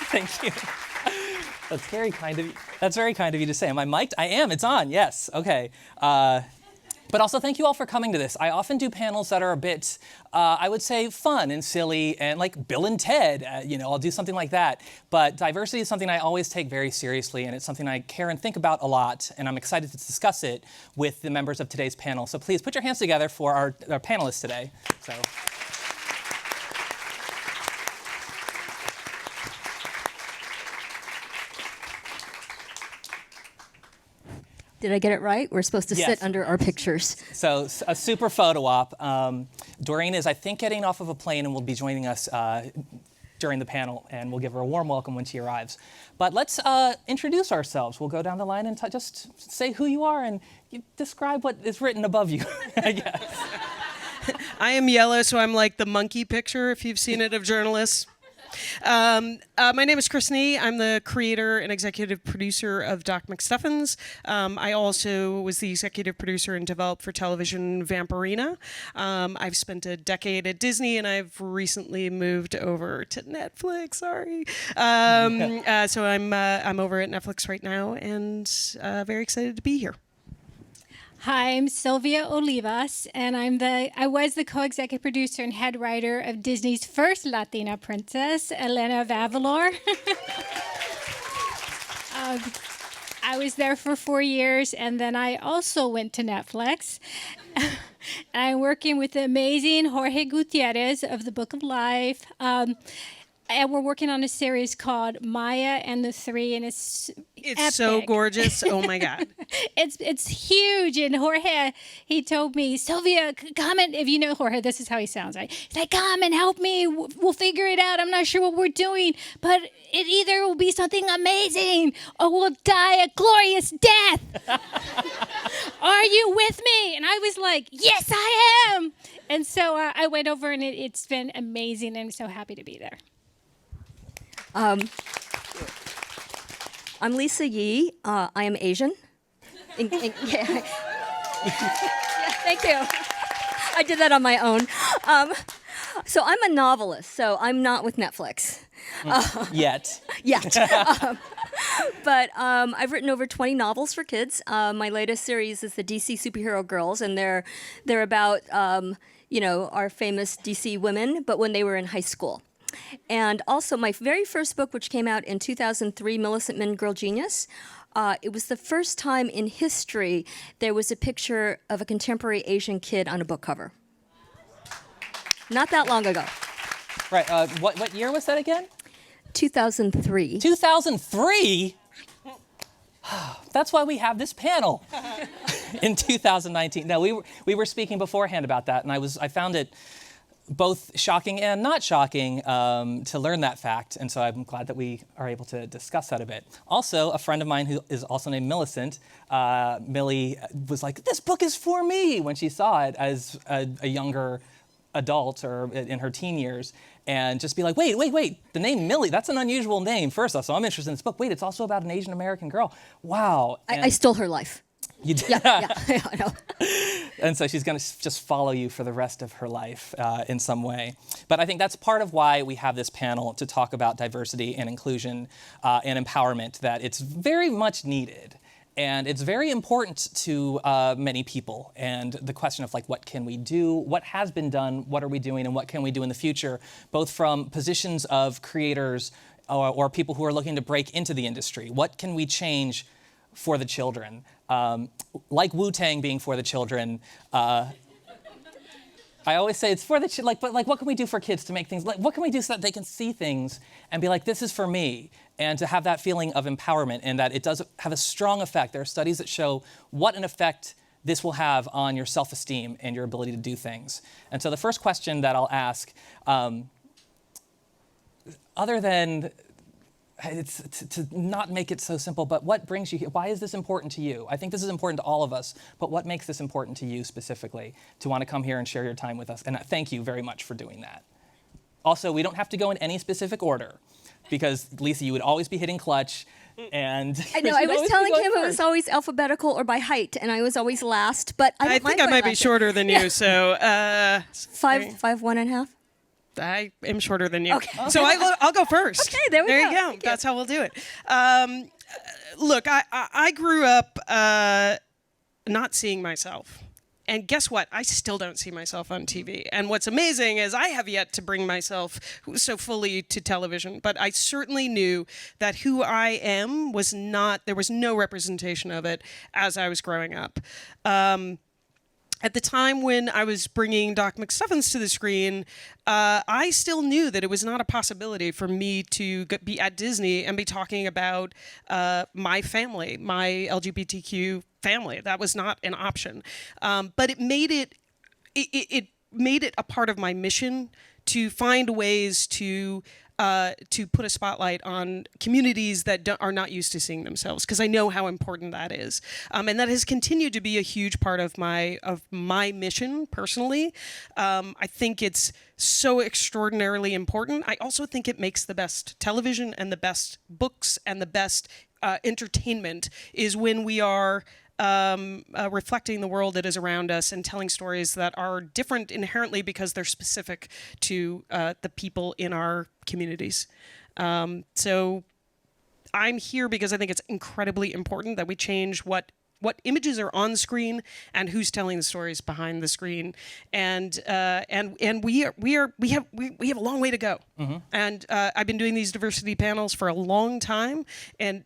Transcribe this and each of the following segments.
Thank you. That's very kind of you. That's very kind of you to say. Am I mic'd? I am. It's on. Yes. Okay. But also, thank you all for coming to this. I often do panels that are a bit, I would say, fun and silly, and like Bill and Ted. I'll do something like that. But diversity is something I always take very seriously, and it's something I care and think about a lot. And I'm excited to discuss it with the members of today's panel. So please put your hands together for our panelists today. So. Did I get it right? We're supposed to sit under our pictures. So a super photo op. Doreen is, I think, getting off of a plane and will be joining us during the panel, and we'll give her a warm welcome when she arrives. But let's introduce ourselves. We'll go down the line and just say who you are and describe what is written above you, I guess. I am yellow, so I'm like the monkey picture, if you've seen it, of journalists. My name is Chris Nee. I'm the creator and executive producer of Doc McStuffins. I also was the executive producer and developed for television Vampirina. I've spent a decade at Disney, and I've recently moved over to Netflix. Sorry. So I'm over at Netflix right now, and very excited to be here. Hi, I'm Silvia Olivas, and I was the co-executive producer and head writer of Disney's first Latina princess, Elena of Avalor. I was there for 4 years, and then I also went to Netflix. I'm working with the amazing Jorge Gutierrez of the Book of Life. And we're working on a series called Maya and the Three, and it's epic. So gorgeous. Oh my God. It's huge. And Jorge, he told me, Silvia, come and, if you know Jorge, this is how he sounds, right? He's like, come and help me. We'll figure it out. I'm not sure what we're doing, but it either will be something amazing or we'll die a glorious death. Are you with me? And I was like, yes, I am. And so I went over, and it's been amazing. And I'm so happy to be there. I'm Lisa Yee. I am Asian. Yeah, thank you. I did that on my own. So I'm a novelist, so I'm not with Netflix. Yet. But I've written over 20 novels for kids. My latest series is the DC Superhero Girls, and they're about, our famous DC women, but when they were in high school. And also my very first book, which came out in 2003, Millicent Men, Girl Genius, it was the first time in history there was a picture of a contemporary Asian kid on a book cover. Not that long ago. Right. What year was that again? 2003. 2003? That's why we have this panel in 2019. No, we were speaking beforehand about that, and I found it both shocking and not shocking to learn that fact, and so I'm glad that we are able to discuss that a bit. Also, a friend of mine who is also named Millicent, Millie, was like, this book is for me, when she saw it as a younger adult or in her teen years, and just be like, wait, the name Millie, that's an unusual name, first off, so I'm interested in this book. Wait, it's also about an Asian American girl. Wow. I stole her life. You did? Yeah, I know. And so she's going to just follow you for the rest of her life in some way. But I think that's part of why we have this panel to talk about diversity and inclusion and empowerment, that it's very much needed. And it's very important to many people. And the question of what can we do, what has been done, what are we doing, and what can we do in the future, both from positions of creators or people who are looking to break into the industry. What can we change for the children? Like Wu-Tang being for the children, I always say it's for the but what can we do for kids to make things, what can we do so that they can see things and be like, this is for me, and to have that feeling of empowerment, and that it does have a strong effect. There are studies that show what an effect this will have on your self-esteem and your ability to do things. And so the first question that I'll ask, other than it's to not make it so simple, but what brings you here? Why is this important to you? I think this is important to all of us, but what makes this important to you specifically to want to come here and share your time with us? And thank you very much for doing that. Also, we don't have to go in any specific order, because Lisa, you would always be hitting clutch, and I know. I was telling him it was always alphabetical or by height, and I was always last. But I think I might be shorter than you, so 5'1.5". I am shorter than you. Okay. So I'll go first. Okay, there we go. go. There you go. That's how we'll do it. Look, I grew up not seeing myself. And guess what? I still don't see myself on TV. And what's amazing is I have yet to bring myself so fully to television. But I certainly knew that who I am was not, there was no representation of it as I was growing up. At the time when I was bringing Doc McStuffins to the screen, I still knew that it was not a possibility for me to be at Disney and be talking about my family, my LGBTQ family. That was not an option. But it made it a part of my mission to find ways to put a spotlight on communities that are not used to seeing themselves, because I know how important that is, and that has continued to be a huge part of my mission personally. I think it's so extraordinarily important. I also think it makes the best television and the best books and the best entertainment is when we are reflecting the world that is around us and telling stories that are different inherently because they're specific to the people in our communities. So I'm here because I think it's incredibly important that we change what images are on screen and who's telling the stories behind the screen, and we have a long way to go. Mm-hmm. And I've been doing these diversity panels for a long time, and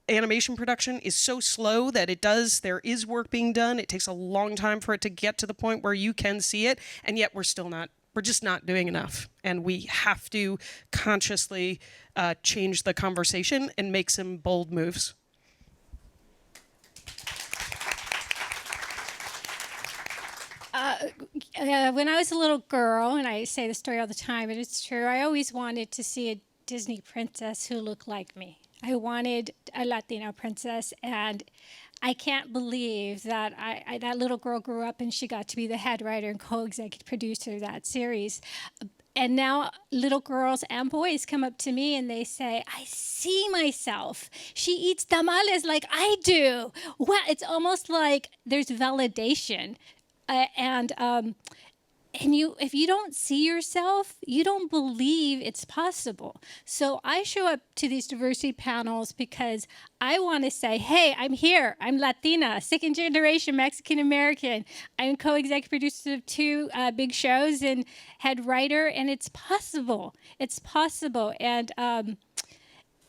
animation production is so slow that there is work being done. It takes a long time for it to get to the point where you can see it, and yet we're just not doing enough. And we have to consciously change the conversation and make some bold moves. When I was a little girl, and I say the story all the time, and it's true, I always wanted to see a Disney princess who looked like me. I wanted a Latino princess, and I can't believe that that little girl grew up and she got to be the head writer and co-executive producer of that series. And now little girls and boys come up to me and they say, I see myself. She eats tamales like I do. Well, it's almost like there's validation. And if you don't see yourself, you don't believe it's possible. So I show up to these diversity panels because I want to say, hey, I'm here. I'm Latina, second generation Mexican American. I'm co-executive producer of 2 big shows and head writer, and it's possible. It's possible. And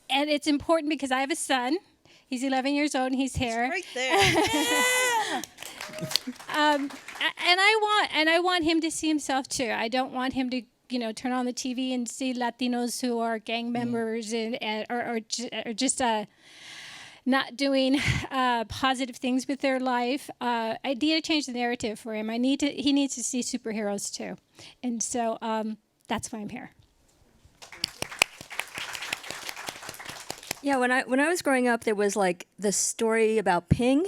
it's important because I have a son. He's 11 years old and he's here. It's right there. And I want him to see himself too. I don't want him to, turn on the TV and see Latinos who are gang members or just not doing positive things with their life. I need to change the narrative for him. He needs to see superheroes too, and so that's why I'm here. Yeah, when I was growing up, there was like the story about Ping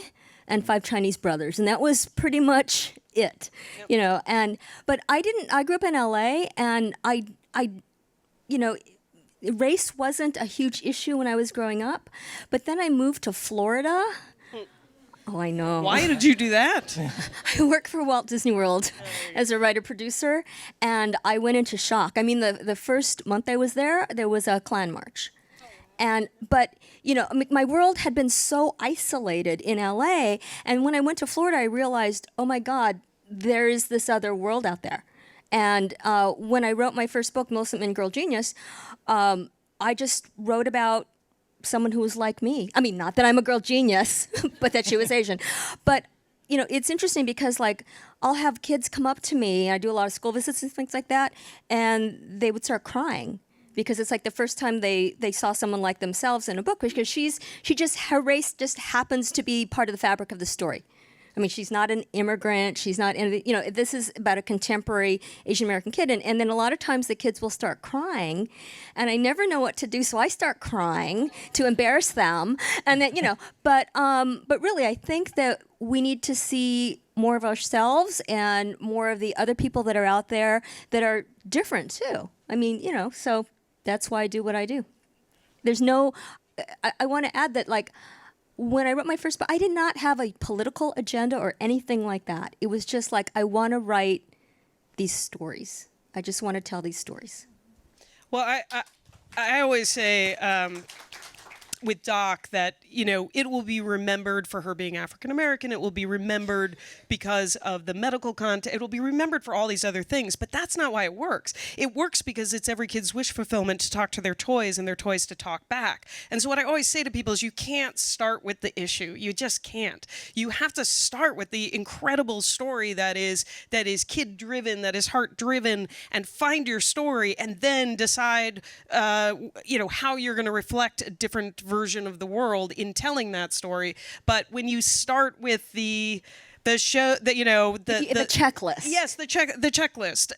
and 5 Chinese brothers, and that was pretty much it, but I grew up in LA, and race wasn't a huge issue when I was growing up, but then I moved to Florida. Oh, I know. Why did you do that? I work for Walt Disney World as a writer-producer, and I went into shock. I mean, the first month I was there was a Klan march. But my world had been so isolated in LA, and when I went to Florida, I realized, oh my God, there is this other world out there. And when I wrote my first book, Millicent Man, Girl Genius, I just wrote about someone who was like me. I mean, not that I'm a girl genius, but that she was Asian. But it's interesting because I'll have kids come up to me. I do a lot of school visits and things like that, and they would start crying. Because it's like the first time they saw someone like themselves in a book, because her race just happens to be part of the fabric of the story. I mean, she's not an immigrant. She's not, this is about a contemporary Asian American kid. And then a lot of times the kids will start crying, and I never know what to do, so I start crying to embarrass them. And then, but really, I think that we need to see more of ourselves and more of the other people that are out there that are different too. I mean, so that's why I do what I do. I want to add that, when I wrote my first book, I did not have a political agenda or anything like that. It was just I want to write these stories. I just want to tell these stories. Well, I always say with Doc that, it will be remembered for her being African American. It will be remembered because of the medical content. It will be remembered for all these other things. But that's not why it works. It works because it's every kid's wish fulfillment to talk to their toys and their toys to talk back. And so what I always say to people is you can't start with the issue. You just can't. You have to start with the incredible story that is kid-driven, that is heart-driven, and find your story, and then decide, how you're going to reflect a different version of the world in telling that story. But when you start with the show that the checklist. Yes, the checklist.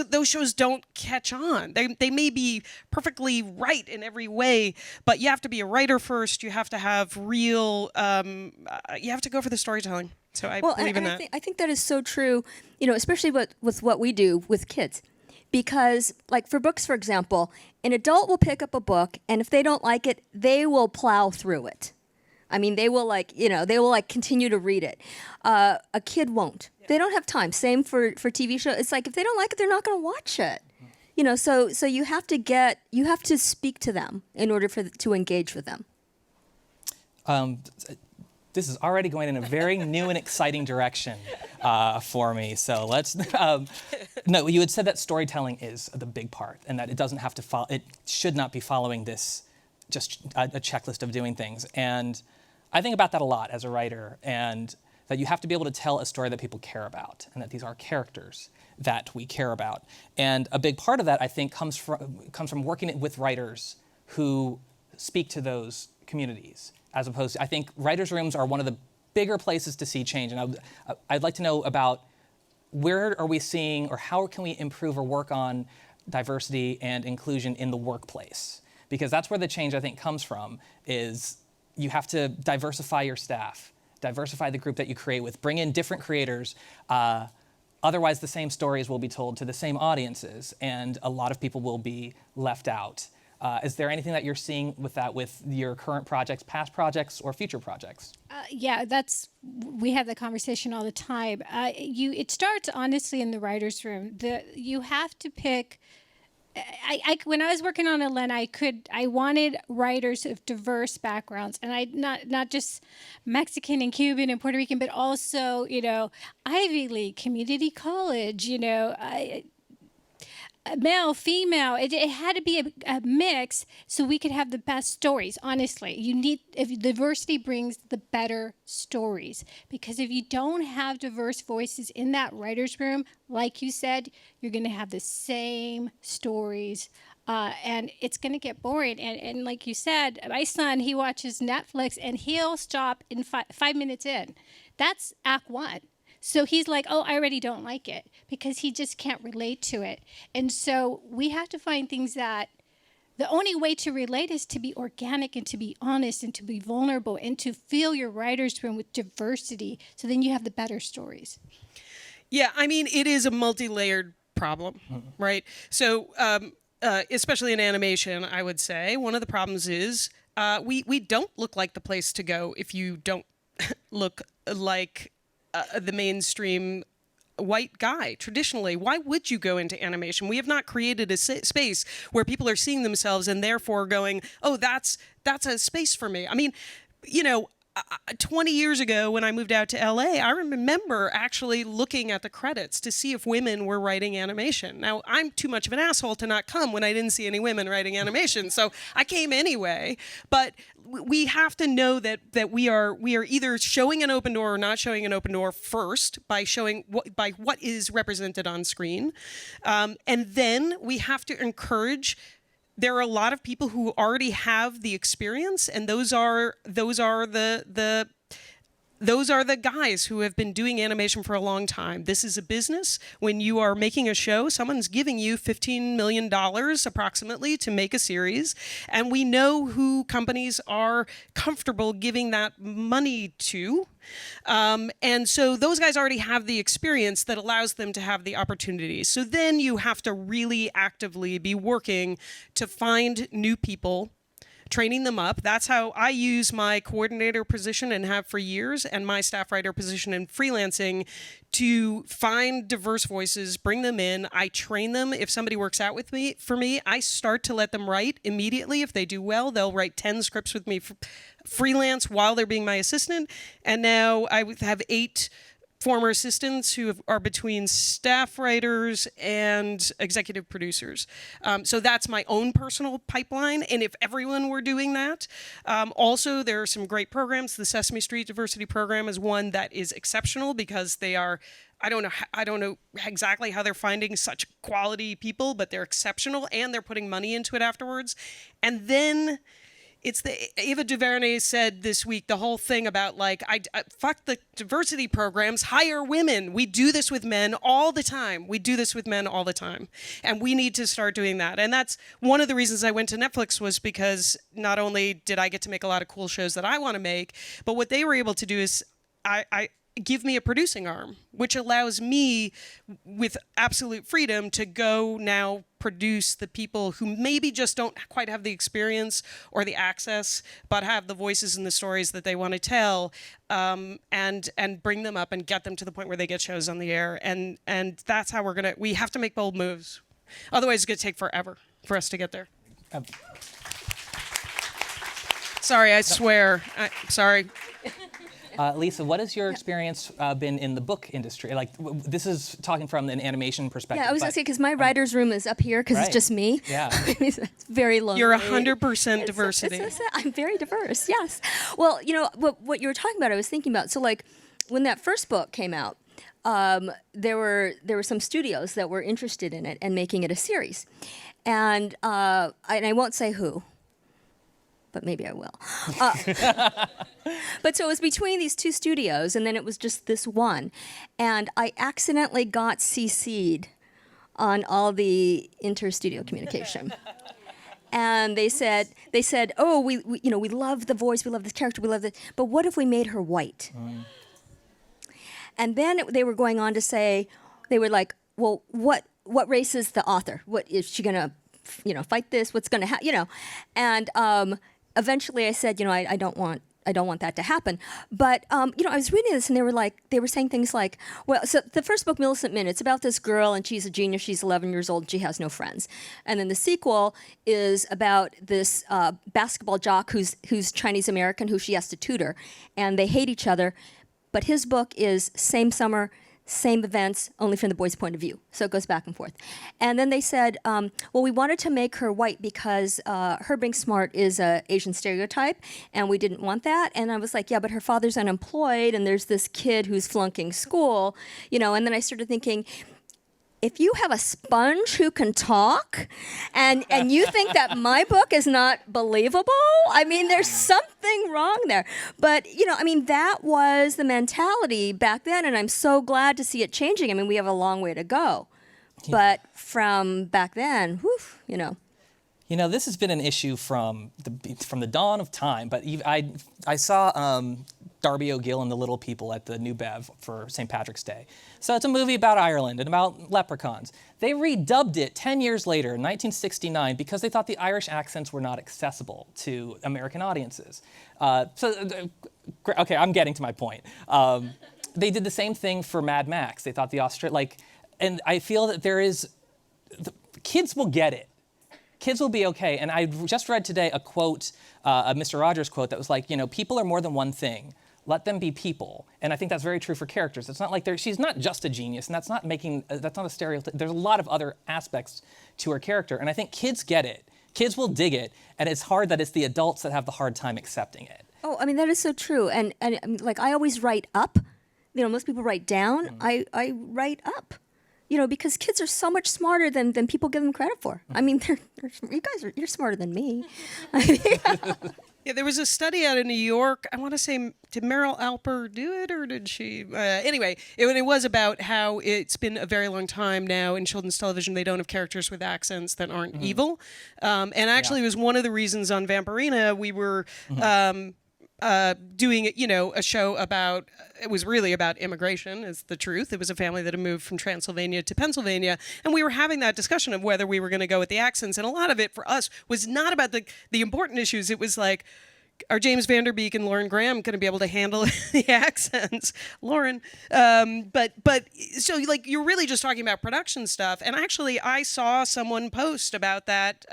Those shows don't catch on. They may be perfectly right in every way, but you have to be a writer first. You have to have real. You have to go for the storytelling. So I believe in that. I think that is so true. Especially with what we do with kids. Because, like for books, for example, an adult will pick up a book, and if they don't like it, they will plow through it. I mean, they will continue to read it. A kid won't. Yeah. They don't have time. Same for TV shows. It's like if they don't like it, they're not going to watch it. So you have to speak to them in order to engage with them. This is already going in a very new and exciting direction for me. So let's. No, you had said that storytelling is the big part, and that it doesn't have to follow. It should not be following this, just a checklist of doing things. And I think about that a lot as a writer, and that you have to be able to tell a story that people care about, and that these are characters that we care about. And a big part of that, I think, comes from working with writers who speak to those communities. As opposed to, I think writers' rooms are one of the bigger places to see change. And I'd like to know about where are we seeing, or how can we improve or work on diversity and inclusion in the workplace? Because that's where the change, I think, comes from, is you have to diversify your staff, diversify the group that you create with, bring in different creators. Otherwise, the same stories will be told to the same audiences, and a lot of people will be left out. Is there anything that you're seeing with that, with your current projects, past projects, or future projects? We have that conversation all the time. It starts honestly in the writer's room. You have to pick. When I was working on Elena, I wanted writers of diverse backgrounds, and not just Mexican and Cuban and Puerto Rican, but also Ivy League, community college, male, female. It had to be a mix so we could have the best stories. Honestly, if diversity brings the better stories, because if you don't have diverse voices in that writer's room, like you said, you're going to have the same stories. And it's going to get boring. And like you said, my son, he watches Netflix and he'll stop in 5 minutes in. That's Act 1. So he's like, oh, I already don't like it, because he just can't relate to it. And so we have to find things that the only way to relate is to be organic and to be honest and to be vulnerable and to fill your writer's room with diversity. So then you have the better stories. Yeah, I mean, it is a multi-layered problem, right? So especially in animation, I would say one of the problems is we don't look like the place to go if you don't look like the mainstream white guy. Traditionally, why would you go into animation? We have not created a space where people are seeing themselves and therefore going, oh, that's a space for me. I mean, 20 years ago when I moved out to LA, I remember actually looking at the credits to see if women were writing animation. Now, I'm too much of an asshole to not come when I didn't see any women writing animation, so I came anyway. But we have to know that we are either showing an open door or not showing an open door first by showing by what is represented on screen, and then we have to encourage. There are a lot of people who already have the experience, and those are the guys who have been doing animation for a long time. This is a business. When you are making a show, someone's giving you $15 million approximately to make a series, and we know who companies are comfortable giving that money to. And so those guys already have the experience that allows them to have the opportunities. So then you have to really actively be working to find new people, training them up. That's how I use my coordinator position and have for years, and my staff writer position in freelancing to find diverse voices, bring them in. I train them. If somebody works out with me, for me, I start to let them write immediately. If they do well, they'll write 10 scripts with me freelance while they're being my assistant. And now I have 8 former assistants who are between staff writers and executive producers. So that's my own personal pipeline. And if everyone were doing that, also there are some great programs. The Sesame Street Diversity Program is one that is exceptional because they are, I don't know exactly how they're finding such quality people, but they're exceptional and they're putting money into it afterwards. And then it's Ava DuVernay said this week the whole thing about I fuck the diversity programs, hire women. We do this with men all the time. And we need to start doing that. And that's one of the reasons I went to Netflix, was because not only did I get to make a lot of cool shows that I want to make, but what they were able to do is I give me a producing arm, which allows me with absolute freedom to go now produce the people who maybe just don't quite have the experience or the access, but have the voices and the stories that they want to tell, and bring them up and get them to the point where they get shows on the air. And that's how we have to make bold moves. Otherwise it's gonna take forever for us to get there. Sorry, I swear. Sorry. Lisa, what has your experience been in the book industry? This is talking from an animation perspective. Yeah, I was going to say, because my writer's room is up here because it's just me. Yeah. It's very lonely. You're 100% diversity. I'm very diverse, yes. Well, what you were talking about, I was thinking about. So, when that first book came out, there were some studios that were interested in it and making it a series. And I won't say who, but maybe I will. But so it was between these 2 studios, and then it was just this one. And I accidentally got CC'd on all the inter-studio communication. And they said, oh, we love the voice, we love this character, we love this, but what if we made her white? And then they were going on to say, they were like, well, what race is the author? What is she gonna, fight this? What's gonna happen? And eventually I said, I don't want that to happen. But, I was reading this and they were saying things like, well, so the first book, Millicent Min, it's about this girl and she's a genius, she's 11 years old, she has no friends. And then the sequel is about this basketball jock who's Chinese American, who she has to tutor, and they hate each other. But his book is same summer, same events, only from the boy's point of view. So it goes back and forth. And then they said, well, we wanted to make her white because her being smart is an Asian stereotype, and we didn't want that. And I was like, yeah, but her father's unemployed, and there's this kid who's flunking school, and then I started thinking, if you have a sponge who can talk and you think that my book is not believable, there's something wrong there. But, that was the mentality back then, and I'm so glad to see it changing. We have a long way to go. Yeah. But from back then, this has been an issue from the dawn of time, but I saw Darby O'Gill and the Little People at the New Bev for St. Patrick's Day. So it's a movie about Ireland and about leprechauns. They redubbed it 10 years later, in 1969, because they thought the Irish accents were not accessible to American audiences. Okay, I'm getting to my point. They did the same thing for Mad Max. They thought and I feel that kids will get it. Kids will be okay. And I just read today a quote, a Mr. Rogers quote that was like, people are more than one thing. Let them be people. And I think that's very true for characters. It's not like she's not just a genius, and that's not a stereotype. There's a lot of other aspects to her character. And I think kids get it. Kids will dig it. And it's hard that it's the adults that have the hard time accepting it. Oh, that is so true. And I always write up. Most people write down. I write up. Because kids are so much smarter than people give them credit for. You're smarter than me. Yeah, there was a study out in New York. I want to say, did Meryl Alper do it, or did she? Anyway, it was about how it's been a very long time now in children's television. They don't have characters with accents that aren't evil. And actually, it was one of the reasons on Vampirina we were doing, a show about, it was really about immigration, is the truth. It was a family that had moved from Transylvania to Pennsylvania, and we were having that discussion of whether we were going to go with the accents, and a lot of it for us was not about the important issues. It was like, are James Vanderbeek and Lauren Graham going to be able to handle the accents? Lauren. But so like you're really just talking about production stuff. And actually I saw someone post about that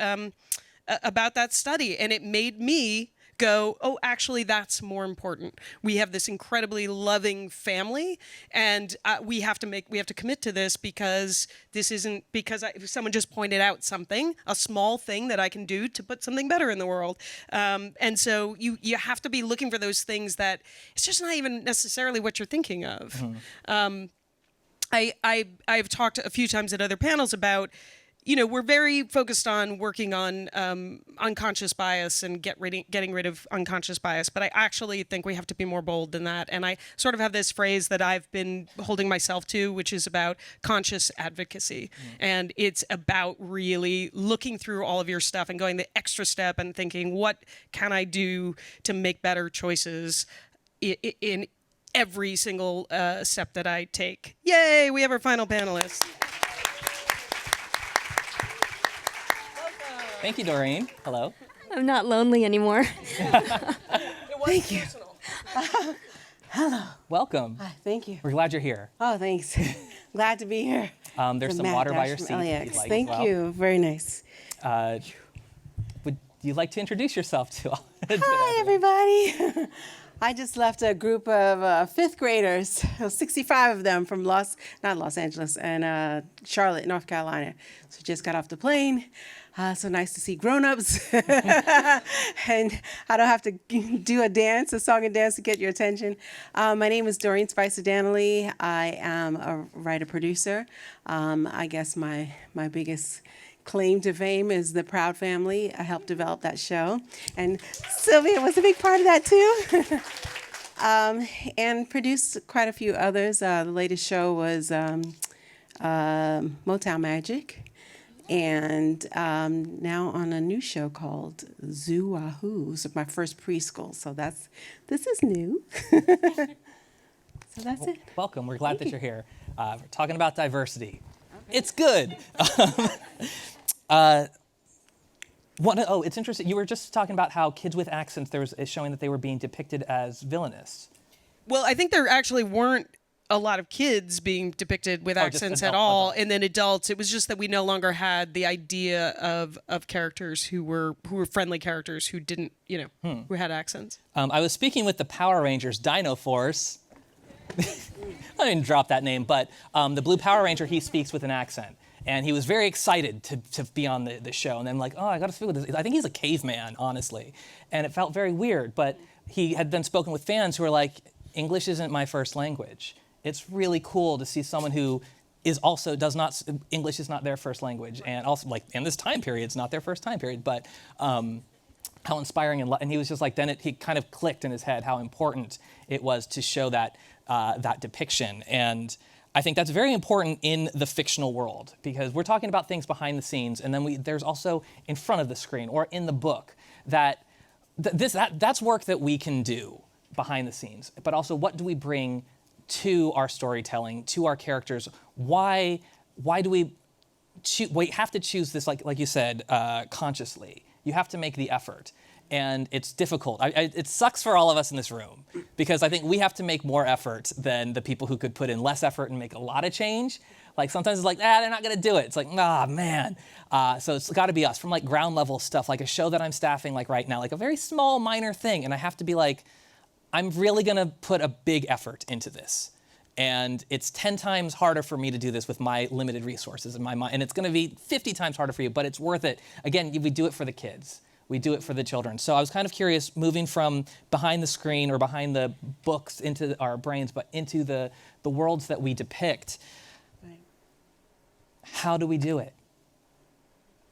study, and it made me go, oh, actually, that's more important. We have this incredibly loving family, and we have to commit to this, because this isn't because someone just pointed out something, a small thing that I can do to put something better in the world. And so you have to be looking for those things that it's just not even necessarily what you're thinking of. Mm-hmm. I've talked a few times at other panels about, we're very focused on working on unconscious bias and getting rid of unconscious bias, but I actually think we have to be more bold than that. And I sort of have this phrase that I've been holding myself to, which is about conscious advocacy. Mm. And it's about really looking through all of your stuff and going the extra step and thinking, what can I do to make better choices in every single step that I take? Yay, we have our final panelist. Thank you, Doreen. Hello. I'm not lonely anymore. Thank you. Hello. Welcome. Hi, thank you. We're glad you're here. Oh, thanks. Glad to be here. There's some water by your seat. LAX. If you'd like Thank as well. you. Very nice. Would you like to introduce yourself to all? Hi, everybody. I just left a group of fifth graders, 65 of them from not Los Angeles, and Charlotte, North Carolina. So just got off the plane. So nice to see grown-ups. And I don't have to do a song and dance to get your attention. My name is Doreen Spicer Dannelly. I am a writer-producer. I guess my biggest claim to fame is The Proud Family. I helped develop that show. And Silvia was a big part of that, too. And produced quite a few others. The latest show was Motown Magic. And now on a new show called Zoo Wahoo. It's my first preschool, so this is new. So that's it. Welcome. We're glad that you're here. We're talking about diversity. Okay. It's good. It's interesting. You were just talking about how kids with accents, is showing that they were being depicted as villainous. Well, I think there actually weren't a lot of kids being depicted with accents at all, and then adults. It was just that we no longer had the idea of characters who were friendly characters who didn't, who had accents. I was speaking with the Power Rangers Dino Force. I didn't drop that name, but the Blue Power Ranger, he speaks with an accent. And he was very excited to be on the show. And then I'm like, oh, I got to speak with this. I think he's a caveman, honestly. And it felt very weird. But he had then spoken with fans who were like, English isn't my first language. It's really cool to see someone who English is not their first language. And also, like, in this time period, it's not their first time period. But how inspiring. And he was just like, then he kind of clicked in his head how important it was to show that depiction. And I think that's very important in the fictional world, because we're talking about things behind the scenes, and then there's also in front of the screen or in the book that's work that we can do behind the scenes. But also, what do we bring to our storytelling, to our characters? Why do we have to choose this, like you said, consciously? You have to make the effort. And it's difficult. It sucks for all of us in this room, because I think we have to make more effort than the people who could put in less effort and make a lot of change. Like sometimes it's like, they're not gonna do it. It's like, man. So it's gotta be us, from like ground level stuff, like a show that I'm staffing like right now, like a very small minor thing. And I have to be like, I'm really gonna put a big effort into this. And it's 10 times harder for me to do this with my limited resources in my mind. And it's gonna be 50 times harder for you, but it's worth it. Again, we do it for the kids. We do it for the children. So I was kind of curious, moving from behind the screen or behind the books into our brains, but into the worlds that we depict. Right. How do we do it?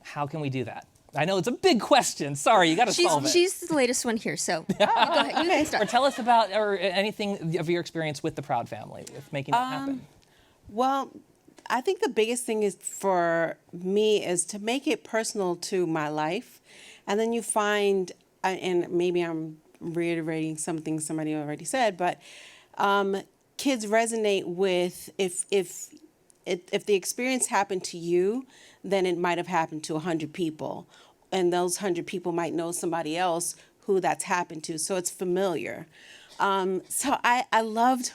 How can we do that? I know it's a big question. Sorry, you got to solve it. She's the latest one here, so go ahead. You can start. Or tell us about anything of your experience with the Proud Family, with making that happen. Well, I think the biggest thing is for me is to make it personal to my life. And then you find, and maybe I'm reiterating something somebody already said, but kids resonate with if the experience happened to you, then it might have happened to 100 people, and those 100 people might know somebody else who that's happened to, so it's familiar. So I loved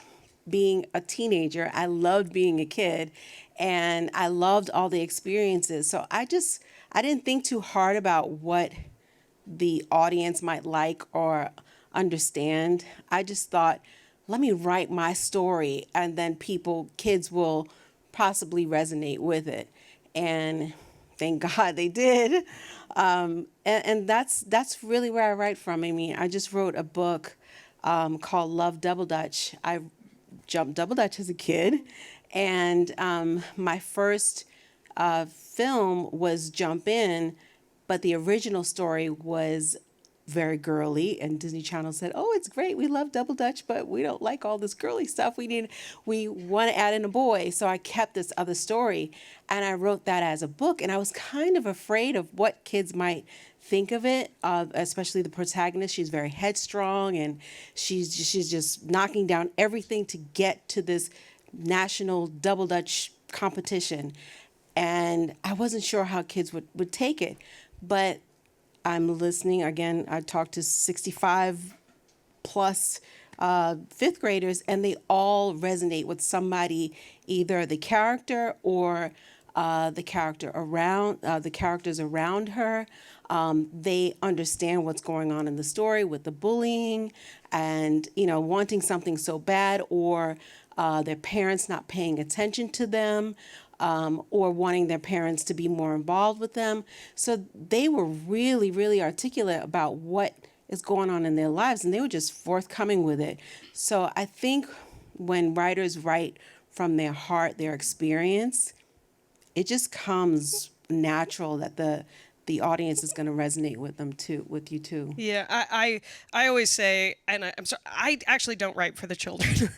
being a teenager. I loved being a kid, and I loved all the experiences. So I didn't think too hard about what the audience might like or understand. I just thought, let me write my story, and then kids will possibly resonate with it. And thank God they did. And that's really where I write from. I mean, I just wrote a book called Love Double Dutch. I jumped double dutch as a kid, and my first film was Jump In, but the original story was very girly, and Disney Channel said, "Oh, it's great. We love double dutch, but we don't like all this girly stuff. We want to add in a boy." So I kept this other story, and I wrote that as a book. And I was kind of afraid of what kids might think of it, especially the protagonist. She's very headstrong, and she's just knocking down everything to get to this national double dutch competition. And I wasn't sure how kids would take it, but I'm listening. Again, I talked to 65 plus fifth graders, and they all resonate with somebody, either the character or the characters around her. They understand what's going on in the story with the bullying and, wanting something so bad, or their parents not paying attention to them, or wanting their parents to be more involved with them. So they were really, really articulate about what is going on in their lives, and they were just forthcoming with it. So I think when writers write from their heart, their experience, it just comes natural that the audience is going to resonate with them too, with you too. Yeah, I always say, and I'm sorry, I actually don't write for the children.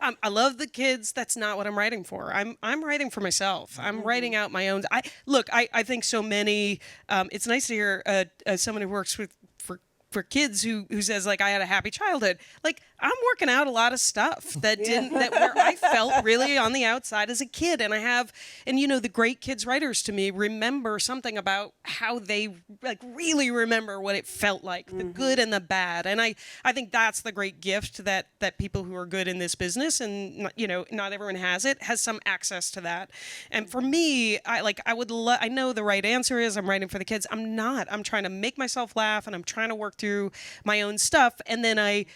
I love the kids. That's not what I'm writing for. I'm writing for myself. I'm writing out my own. I think so many. It's nice to hear someone who works for kids who says, like, I had a happy childhood. Like, I'm working out a lot of stuff that where I felt really on the outside as a kid. And the great kids writers to me remember something about how they really remember what it felt like, the good and the bad. And I think that's the great gift that people who are good in this business, and not everyone has some access to that. And for me, I know the right answer is I'm writing for the kids. I'm not. I'm trying to make myself laugh, and I'm trying to work through my own stuff, and then I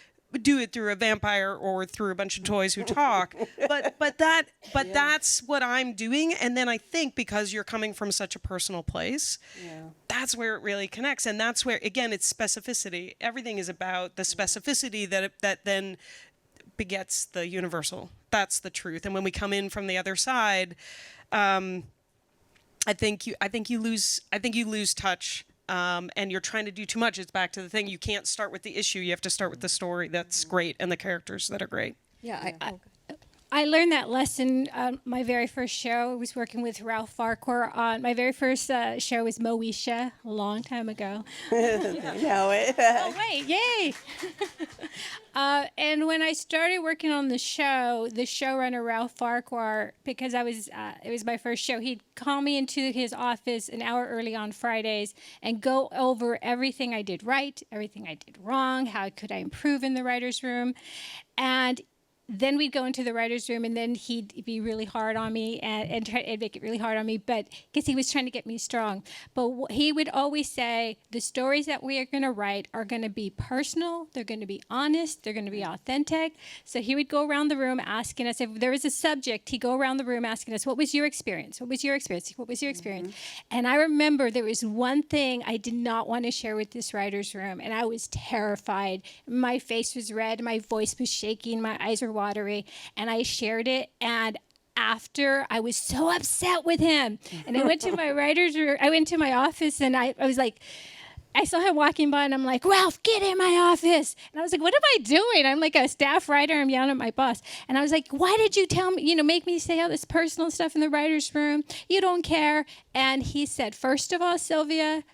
do it through a vampire or through a bunch of toys who talk. But that's what I'm doing. And then I think because you're coming from such a personal place, that's where it really connects. And that's where, again, it's specificity. Everything is about the specificity that then begets the universal. That's the truth. And when we come in from the other side, I think you lose touch. And you're trying to do too much. It's back to the thing. You can't start with the issue. You have to start with the story that's great and the characters that are great. Yeah, I learned that lesson on my very first show. I was working with Ralph Farquhar on my very first show was Moesha a long time ago. Know it. Oh, wait, yay! And when I started working on the showrunner, Ralph Farquhar, because it was my first show, he'd call me into his office an hour early on Fridays and go over everything I did right, everything I did wrong, how could I improve in the writer's room. And then we'd go into the writer's room, and then he'd be really hard on me and try to make it really hard on me, but because he was trying to get me strong. But he would always say, the stories that we are going to write are going to be personal, they're going to be honest, they're going to be authentic. So he would go around the room asking us, if there was a subject, he'd go around the room asking us, what was your experience? What was your experience? What was your experience? And I remember there was one thing I did not want to share with this writer's room, and I was terrified. My face was red, my voice was shaking, my eyes were watery, and I shared it, and after I was so upset with him, and I went to my writer's room, I went to my office, and I was like, I saw him walking by, and I'm like, Ralph, get in my office. And I was like, what am I doing? I'm like a staff writer, I'm yelling at my boss. And I was like, why did you tell me, make me say all this personal stuff in the writer's room? You don't care. And he said, first of all, Silvia,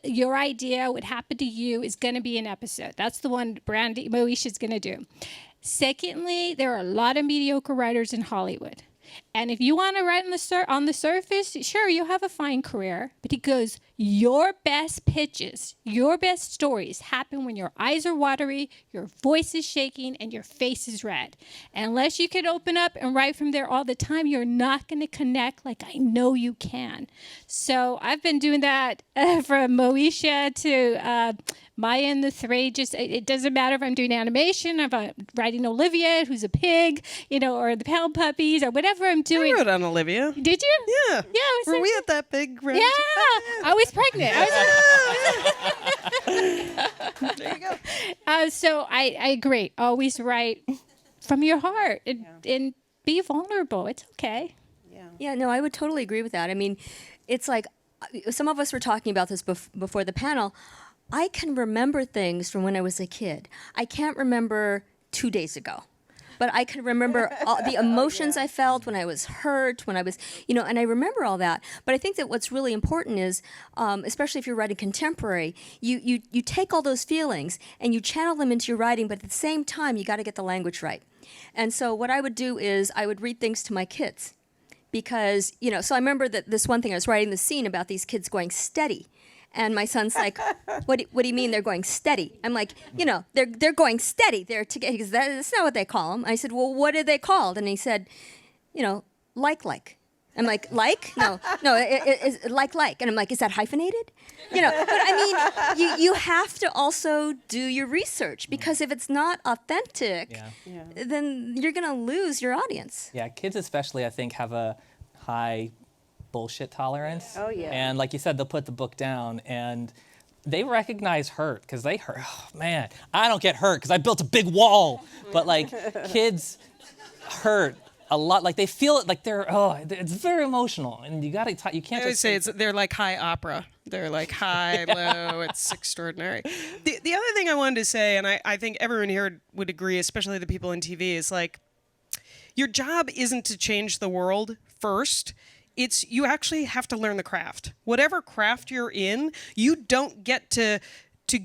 your idea, what happened to you, is going to be an episode. That's the one Brandy Moesha's going to do. Secondly, there are a lot of mediocre writers in Hollywood. And if you want to write on the surface, sure, you'll have a fine career. But he goes, your best pitches, your best stories happen when your eyes are watery, your voice is shaking, and your face is red. And unless you can open up and write from there all the time, you're not going to connect like I know you can. So I've been doing that from Moesha to Maya and the Three. Just it doesn't matter if I'm doing animation, if I'm writing Olivia, who's a pig, or the Pound Puppies, or whatever I'm doing. I wrote on Olivia. Did you? Yeah. Yeah. Were we at that big? Yeah. I was pregnant. There you go. So I agree. Always write from your heart and be vulnerable. It's okay. Yeah, no, I would totally agree with that. I mean, it's like some of us were talking about this before the panel. I can remember things from when I was a kid. I can't remember 2 days ago. But I can remember all the emotions I felt when I was hurt, when I was, and I remember all that. But I think that what's really important is, especially if you're writing contemporary, you take all those feelings and you channel them into your writing, but at the same time, you got to get the language right. And so what I would do is I would read things to my kids. Because, so I remember that this one thing, I was writing the scene about these kids going steady. And my son's like, what do you mean they're going steady? I'm like, they're going steady. They're together. Because that's not what they call them. I said, well, what are they called? And he said, like. I'm like, like? No, it's like. And I'm like, is that hyphenated? But I mean, you have to also do your research, because if it's not authentic, then you're going to lose your audience. Yeah, kids especially, I think, have a high bullshit tolerance. Oh, yeah. And like you said, they'll put the book down and they recognize hurt because they hurt. Oh, man, I don't get hurt because I built a big wall. But like kids hurt a lot. Like they feel it, like it's very emotional. And you got to, you can't just say they're like high opera. They're like high, low, it's extraordinary. The other thing I wanted to say, and I think everyone here would agree, especially the people in TV, is like, your job isn't to change the world first. You actually have to learn the craft. Whatever craft you're in, you don't get to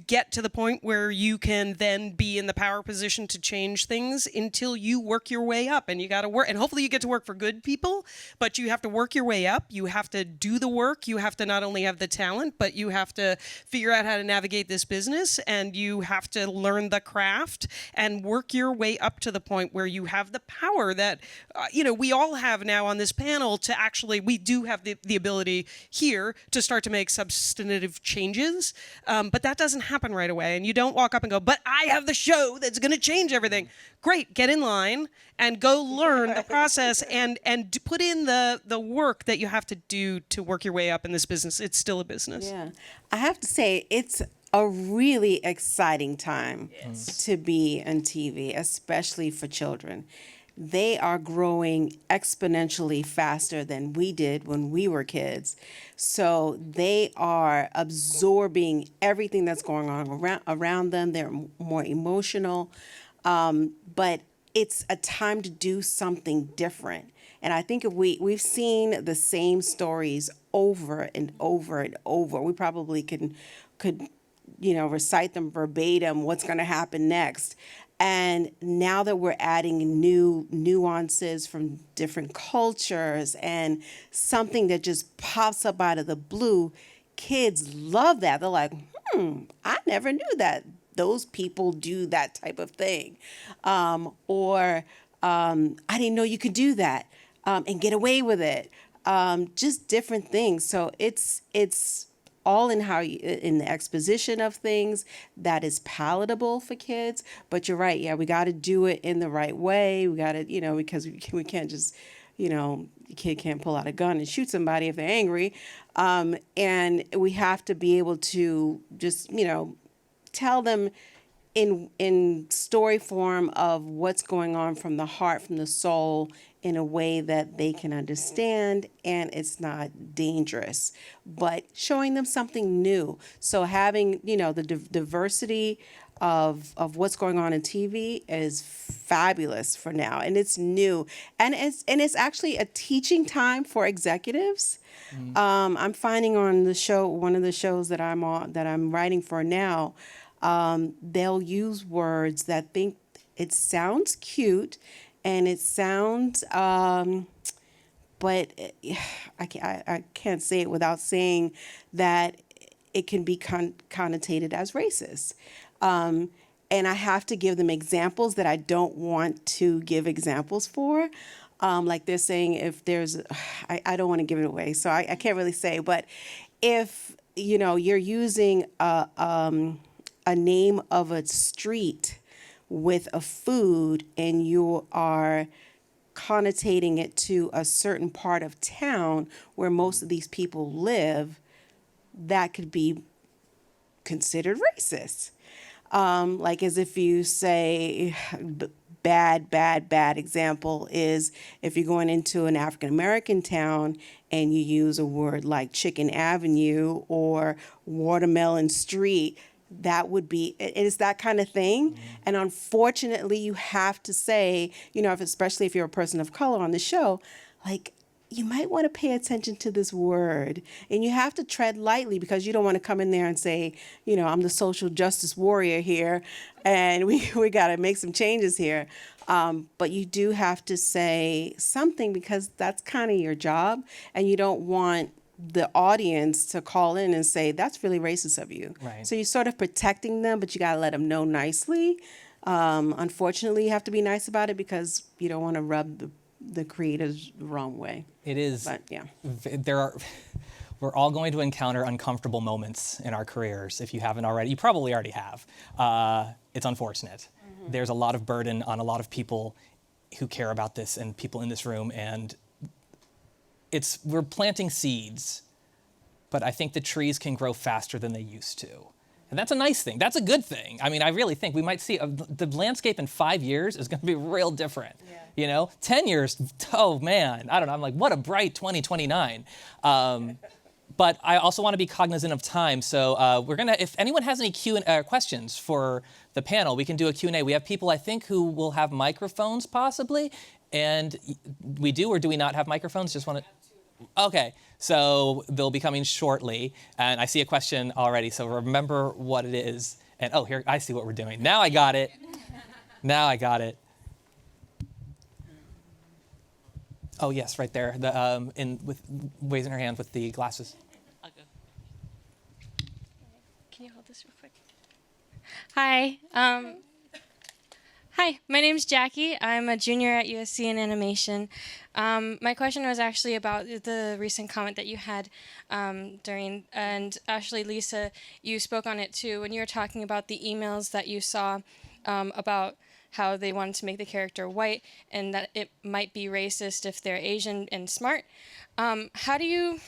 get to the point where you can then be in the power position to change things until you work your way up. And you got to work, and hopefully you get to work for good people, but you have to work your way up. You have to do the work. You have to not only have the talent, but you have to figure out how to navigate this business, and you have to learn the craft and work your way up to the point where you have the power that, we all have now on this panel to actually, we do have the ability here to start to make substantive changes. But that doesn't happen right away, and you don't walk up and go, but I have the show that's going to change everything. Great, get in line and go learn the process and put in the work that you have to do to work your way up in this business. It's still a business. Yeah, I have to say it's a really exciting time to be on TV, especially for children. They are growing exponentially faster than we did when we were kids. So they are absorbing everything that's going on around them. They're more emotional. But it's a time to do something different. And I think if we've seen the same stories over and over and over, we probably could recite them verbatim, what's going to happen next. And now that we're adding new nuances from different cultures and something that just pops up out of the blue, kids love that. They're like, I never knew that those people do that type of thing. Or I didn't know you could do that and get away with it. Just different things. So it's all in in the exposition of things that is palatable for kids. But you're right. Yeah, we got to do it in the right way. We got to, because we can't just, a kid can't pull out a gun and shoot somebody if they're angry. And we have to be able to just, tell them in story form of what's going on from the heart, from the soul, in a way that they can understand and it's not dangerous, but showing them something new. So having, the diversity of what's going on in TV is fabulous for now, and it's new, and it's actually a teaching time for executives. I'm finding on the show, one of the shows that I'm on, that I'm writing for now, they'll use words that think it sounds cute, and it sounds, but I can't say it without saying that it can be connotated as racist. And I have to give them examples that I don't want to give examples for. Like they're saying, if there's, I don't want to give it away, so I can't really say, but if, you're using a name of a street with a food and you are connotating it to a certain part of town where most of these people live, that could be considered racist. Like as if you say, bad example is if you're going into an African American town and you use a word like Chicken Avenue or Watermelon Street, that would be, it's that kind of thing. And unfortunately, you have to say, especially if you're a person of color on the show, like, you might want to pay attention to this word, and you have to tread lightly because you don't want to come in there and say, I'm the social justice warrior here, and we got to make some changes here. But you do have to say something because that's kind of your job, and you don't want the audience to call in and say, that's really racist of you. Right. So you're sort of protecting them, but you got to let them know nicely. Unfortunately, you have to be nice about it because you don't want to rub the creators the wrong way. It is. But yeah. We're all going to encounter uncomfortable moments in our careers. If you haven't already, you probably already have. It's unfortunate. There's a lot of burden on a lot of people who care about this and people in this room, and we're planting seeds, but I think the trees can grow faster than they used to. And that's a nice thing. That's a good thing. I mean, I really think we might see the landscape in 5 years is going to be real different. Yeah. 10 years, oh man, I don't know. I'm like, what a bright 2029. But I also want to be cognizant of time. So we're going to, if anyone has any questions for the panel, we can do a Q&A. We have people, I think, who will have microphones possibly. And we do, or do we not have microphones? Just want to. Okay, so they'll be coming shortly, and I see a question already, so remember what it is. And oh, here, I see what we're doing. Now I got it. Oh yes, right there, with raising her hand with the glasses. I'll go. Can you hold this real quick? Hi. Hi, my name's Jackie. I'm a junior at USC in animation. My question was actually about the recent comment that you had, Doreen, and actually, Lisa, you spoke on it too when you were talking about the emails that you saw about how they wanted to make the character white and that it might be racist if they're Asian and smart. How do you,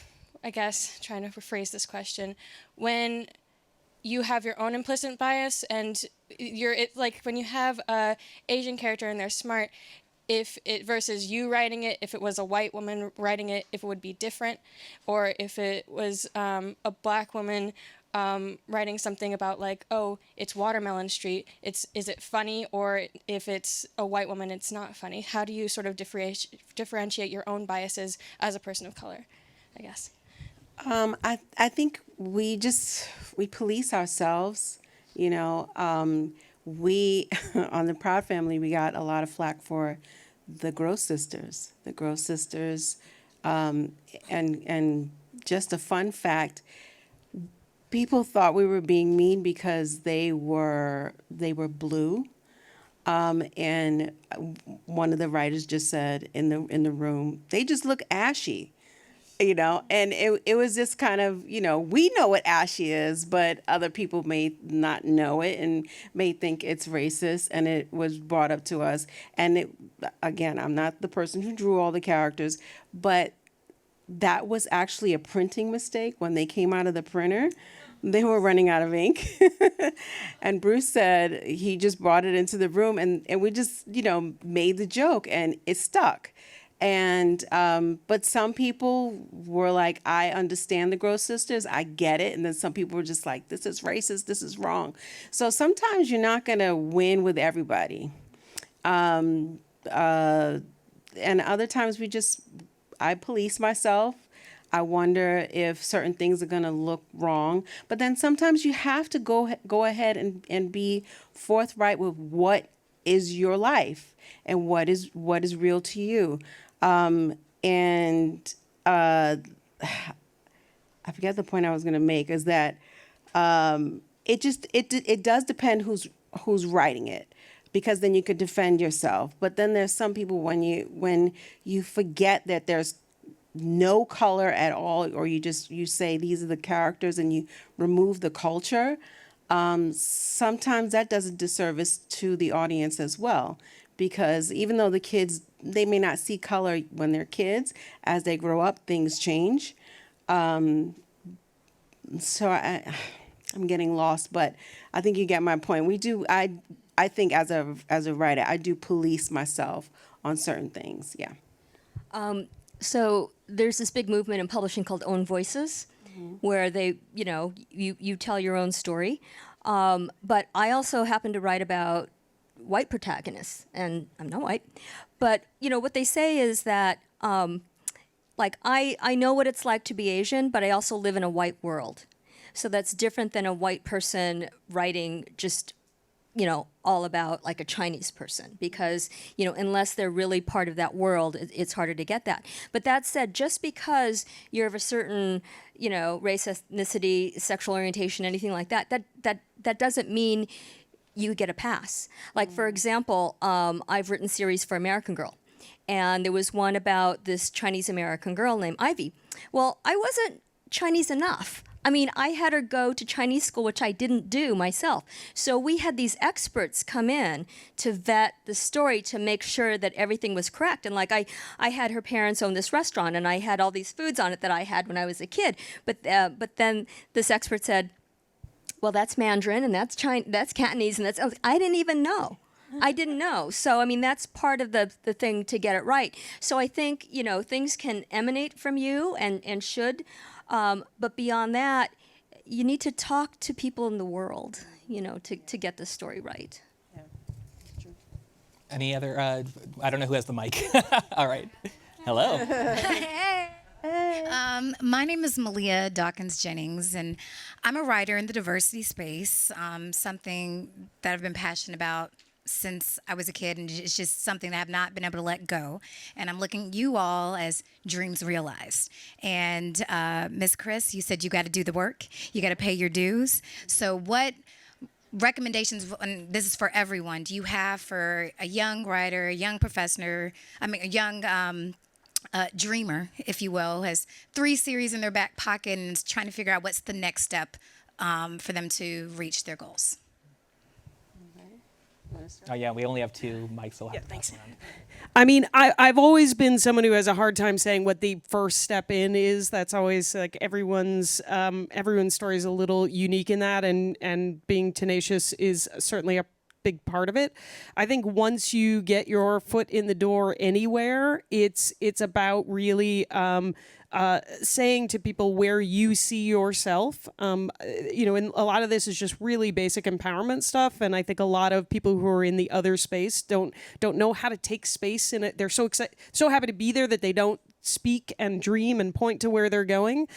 I guess, trying to rephrase this question, when you have your own implicit bias and like when you have a Asian character and they're smart, if it versus you writing it, if it was a white woman writing it, if it would be different, or if it was a black woman writing something about like, oh, it's Watermelon Street, is it funny, or if it's a white woman, it's not funny? How do you sort of differentiate your own biases as a person of color, I guess? I think we police ourselves. We on the Proud Family, we got a lot of flack for the Gross Sisters. And just a fun fact, people thought we were being mean because they were blue. And one of the writers just said in the room, they just look ashy. And it was just kind of, we know what ashy is, but other people may not know it and may think it's racist, and it was brought up to us. And again, I'm not the person who drew all the characters, but that was actually a printing mistake. When they came out of the printer, they were running out of ink. And Bruce said he just brought it into the room, and we just, made the joke, and it stuck. And but some people were like, I understand the Gross Sisters, I get it. And then some people were just like, this is racist, this is wrong. So sometimes you're not going to win with everybody. And other times I police myself. I wonder if certain things are going to look wrong. But then sometimes you have to go ahead and be forthright with what is your life and what is real to you. I forget the point I was going to make, is that it does depend who's writing it, because then you could defend yourself. But then there's some people when you forget that there's no color at all, or you say these are the characters and you remove the culture, sometimes that does a disservice to the audience as well. Because even though the kids, they may not see color when they're kids, as they grow up, things change. So I'm getting lost, but I think you get my point. I think as a writer, I do police myself on certain things. Yeah. So there's this big movement in publishing called Own Voices, where they, you tell your own story. But I also happen to write about white protagonists, and I'm not white. But, what they say is that, I know what it's like to be Asian, but I also live in a white world. So that's different than a white person writing just, all about like a Chinese person, because, unless they're really part of that world, it's harder to get that. But that said, just because you're of a certain, race, ethnicity, sexual orientation, anything like that, that doesn't mean you get a pass. Like, for example, I've written series for American Girl, and there was one about this Chinese American girl named Ivy. Well, I wasn't Chinese enough. I mean, I had her go to Chinese school, which I didn't do myself. So we had these experts come in to vet the story to make sure that everything was correct. And I had her parents own this restaurant, and I had all these foods on it that I had when I was a kid. But then this expert said, well, that's Mandarin, and that's Cantonese, and I didn't even know. I didn't know. So, I mean, that's part of the thing to get it right. So I think, things can emanate from you and should. But beyond that, you need to talk to people in the world, to get the story right. Yeah. True. Any other, I don't know who has the mic. All right. Hello. Hey. My name is Malia Dawkins Jennings, and I'm a writer in the diversity space, something that I've been passionate about since I was a kid, and it's just something that I've not been able to let go. And I'm looking at you all as dreams realized. And Ms. Chris, you said you got to do the work, you got to pay your dues. So what recommendations, and this is for everyone, do you have for a young writer, a young professor, a young dreamer, if you will, has 3 series in their back pocket and is trying to figure out what's the next step for them to reach their goals? Oh yeah, we only have 2 mics. So thanks. I mean, I've always been someone who has a hard time saying what the first step in is. That's always like everyone's story is a little unique in that, and being tenacious is certainly a big part of it. I think once you get your foot in the door anywhere, it's about really saying to people where you see yourself. And a lot of this is just really basic empowerment stuff. And I think a lot of people who are in the other space don't know how to take space in it. They're so happy to be there that they don't speak and dream and point to where they're going.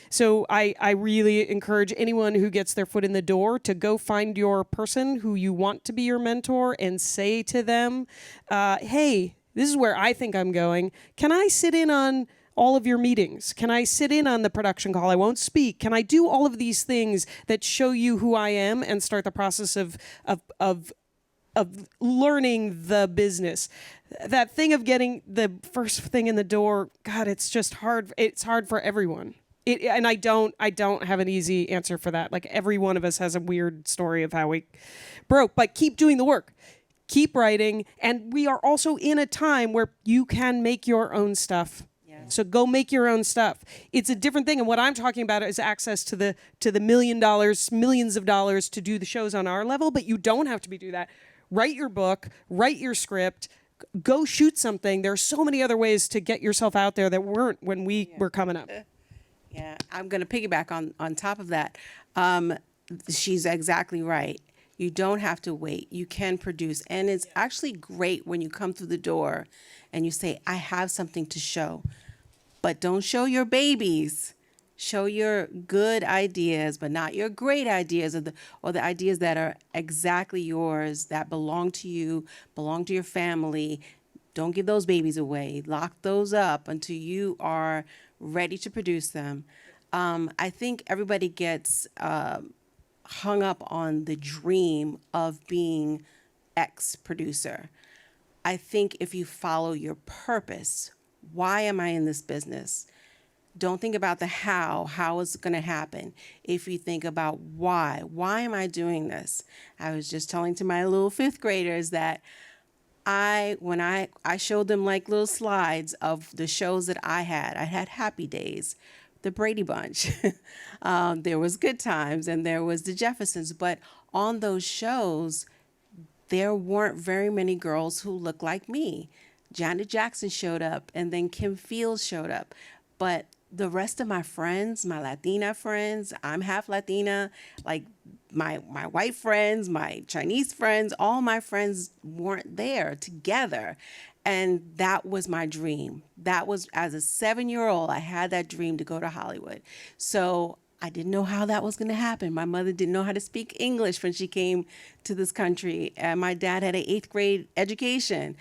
So I really encourage anyone who gets their foot in the door to go find your person who you want to be your mentor and say to them, hey, this is where I think I'm going. Can I sit in on all of your meetings? Can I sit in on the production call? I won't speak. Can I do all of these things that show you who I am and start the process of learning the business? That thing of getting the first thing in the door, God, it's just hard. It's hard for everyone. And I don't have an easy answer for that. Like, every one of us has a weird story of how we broke, but keep doing the work. Keep writing. And we are also in a time where you can make your own stuff. So go make your own stuff. It's a different thing. And what I'm talking about is access to the $1 million, millions of dollars to do the shows on our level, but you don't have to do that. Write your book, write your script, go shoot something. There are so many other ways to get yourself out there that weren't when we were coming up. Yeah, I'm going to piggyback on top of that. She's exactly right. You don't have to wait. You can produce. And it's actually great when you come through the door and you say, I have something to show. But don't show your babies. Show your good ideas, but not your great ideas, or the ideas that are exactly yours, that belong to you, belong to your family. Don't give those babies away. Lock those up until you are ready to produce them. I think everybody gets hung up on the dream of being X producer. I think if you follow your purpose, why am I in this business? Don't think about the how is it going to happen. If you think about why am I doing this? I was just telling to my little fifth graders that when I showed them like little slides of the shows that I had Happy Days, the Brady Bunch, there was Good Times, and there was the Jeffersons. But on those shows, there weren't very many girls who looked like me. Janet Jackson showed up, and then Kim Fields showed up. But the rest of my friends, my Latina friends, I'm half Latina, like my white friends, my Chinese friends, all my friends weren't there together. And that was my dream. That was, as a 7-year-old, I had that dream to go to Hollywood. So I didn't know how that was going to happen. My mother didn't know how to speak English when she came to this country. And my dad had an 8th grade education.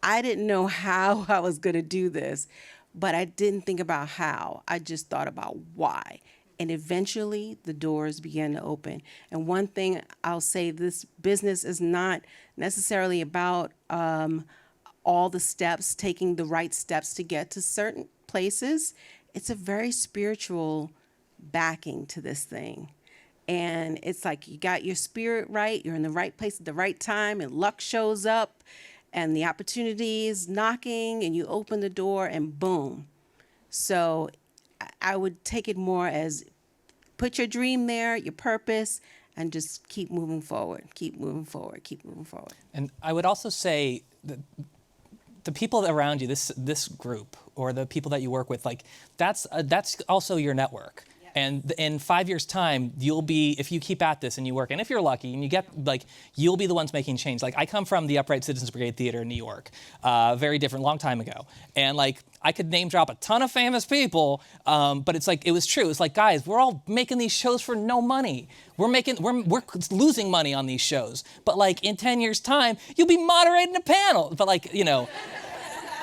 I didn't know how I was going to do this. But I didn't think about how. I just thought about why. And eventually the doors began to open. And one thing I'll say, this business is not necessarily about all the steps, taking the right steps to get to certain places. It's a very spiritual backing to this thing. And it's like you got your spirit right, you're in the right place at the right time, and luck shows up. And the opportunity is knocking, and you open the door, and boom. So I would take it more as put your dream there, your purpose, and just keep moving forward, keep moving forward, keep moving forward. And I would also say that the people around you, this group, or the people that you work with, like that's also your network. And in 5 years' time, you'll be, if you keep at this and you work, and if you're lucky and you get, like, you'll be the ones making change. Like, I come from the Upright Citizens Brigade Theater in New York, very different, long time ago. And, like, I could name drop a ton of famous people, but it's like, it was true. It's like, guys, we're all making these shows for no money. We're losing money on these shows. But, like, in 10 years' time, you'll be moderating a panel. But, like, you know,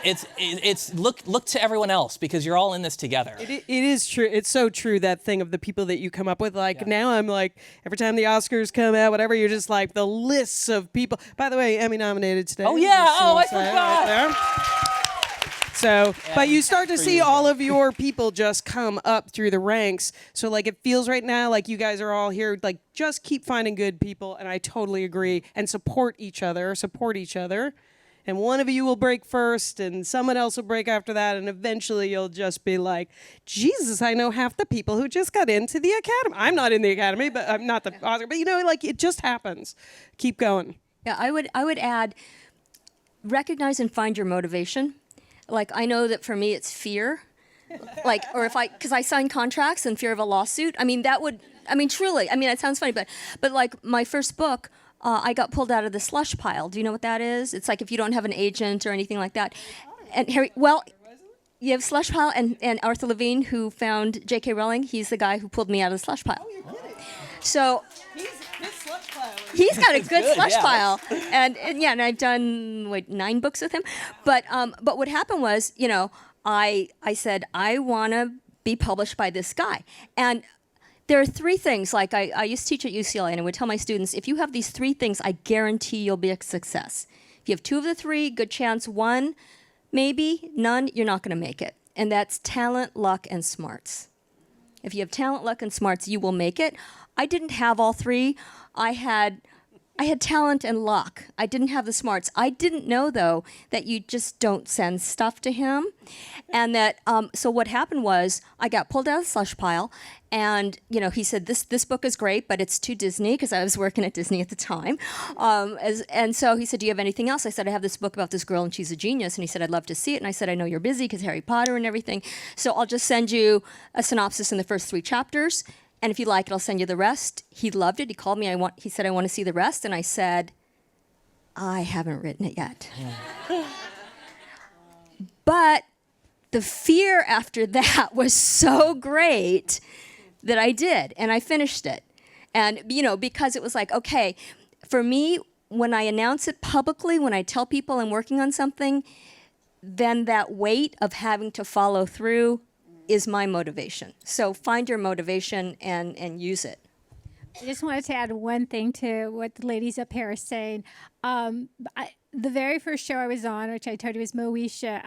it's look to everyone else, because you're all in this together. It is true. It's so true, that thing of the people that you come up with. Like, now I'm like, every time the Oscars come out, whatever, you're just like the lists of people. By the way, Emmy nominated today. Oh yeah. I forgot. Right. So, but you start to see all of your people just come up through the ranks. So, like, it feels right now like you guys are all here. Like, just keep finding good people, and I totally agree. And support each other. And one of you will break first, and someone else will break after that, and eventually you'll just be like, Jesus, I know half the people who just got into the Academy. I'm not in the Academy, but I'm not the Oscar, but you know, like, it just happens. Keep going. Yeah, I would add, recognize and find your motivation. Like, I know that for me it's fear. Like, or because I sign contracts in fear of a lawsuit. I mean, truly, it sounds funny, but like my first book, I got pulled out of the slush pile. Do you know what that is? It's like if you don't have an agent or anything like that. And you have slush pile, and Arthur Levine, who found J.K. Rowling, he's the guy who pulled me out of the slush pile. Oh, you're kidding. So he's got a good slush pile, and I've done 9 books with him. But what happened was, you know, I said I want to be published by this guy, and there are 3 things. Like I used to teach at UCLA, and I would tell my students, if you have these 3 things, I guarantee you'll be a success. If you have 2 of the 3, good chance. 1, maybe. None, you're not going to make it. And that's talent, luck, and smarts. If you have talent, luck, and smarts, you will make it. I didn't have all 3. I had I had talent and luck. I didn't have the smarts. I didn't know, though, that you just don't send stuff to him. And that, so what happened was I got pulled out of the slush pile. And, he said, this book is great, but it's too Disney, because I was working at Disney at the time. And so he said, do you have anything else? I said, I have this book about this girl and she's a genius. And he said, I'd love to see it. And I said, I know you're busy because Harry Potter and everything. So I'll just send you a synopsis in the first 3 chapters. And if you like it, I'll send you the rest. He loved it. He called me. He said, I want to see the rest. And I said, I haven't written it yet. But the fear after that was so great that I did. And I finished it. And, because it was like, okay, for me, when I announce it publicly, when I tell people I'm working on something, then that weight of having to follow through is my motivation. So find your motivation and use it. I just wanted to add one thing to what the ladies up here are saying. The very first show I was on, which I told you was Moesha,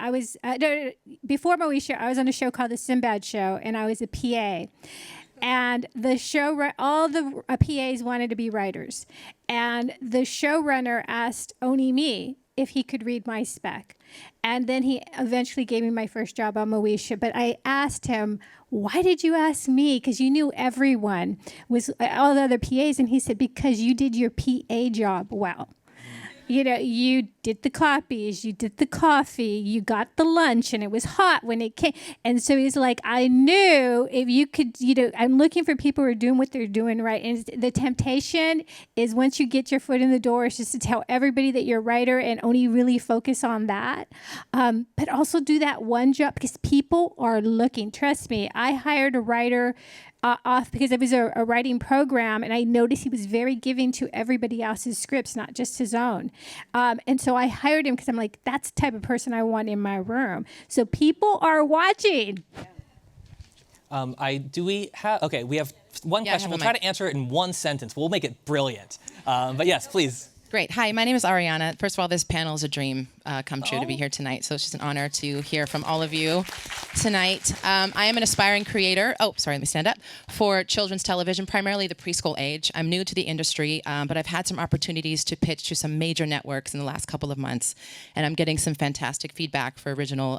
before Moesha, I was on a show called The Sinbad Show, and I was a PA. And the show, all the PAs wanted to be writers. And the showrunner asked only me if he could read my spec. And then he eventually gave me my first job on Moesha. But I asked him, why did you ask me? Because you knew everyone, all the other PAs. And he said, because you did your PA job well. You did the copies, you did the coffee, you got the lunch, and it was hot when it came. And so he's like, I knew if you could, I'm looking for people who are doing what they're doing right. And the temptation is once you get your foot in the door, is just to tell everybody that you're a writer and only really focus on that. But also do that one job because people are looking. Trust me, I hired a writer off because it was a writing program, and I noticed he was very giving to everybody else's scripts, not just his own. And so I hired him because I'm like, that's the type of person I want in my room. So people are watching. We have one question. We'll try to answer it in one sentence. We'll make it brilliant. But yes, please. Great. Hi, my name is Ariana. First of all, this panel is a dream come true to be here tonight. So it's just an honor to hear from all of you tonight. I am an aspiring creator. Oh, sorry, let me stand up. For children's television, primarily the preschool age. I'm new to the industry, but I've had some opportunities to pitch to some major networks in the last couple of months. And I'm getting some fantastic feedback for original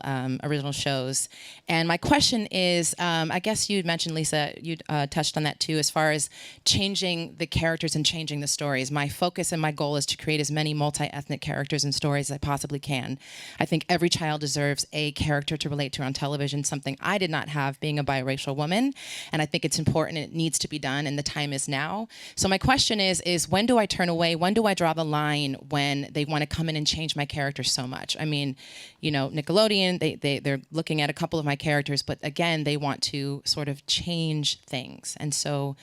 shows. And my question is, I guess you mentioned, Lisa, you touched on that too, as far as changing the characters and changing the stories. My focus and my goal is to create as many multi-ethnic characters and stories as I possibly can. I think every child deserves a character to relate to on television, something I did not have being a biracial woman. And I think it's important and it needs to be done, and the time is now. So my question is when do I turn away? When do I draw the line when they want to come in and change my character so much? I mean, Nickelodeon, they're looking at a couple of my characters, but again, they want to sort of change things. And so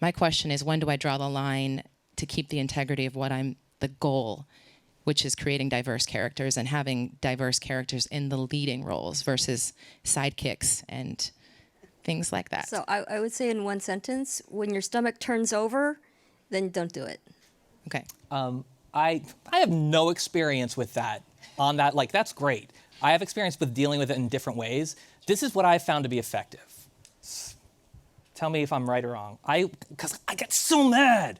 my question is, when do I draw the line to keep the integrity of the goal, which is creating diverse characters and having diverse characters in the leading roles versus sidekicks and things like that? So I would say in one sentence, when your stomach turns over, then don't do it. Okay. I have no experience with that. That's great. I have experience with dealing with it in different ways. This is what I found to be effective. Tell me if I'm right or wrong. Because I get so mad.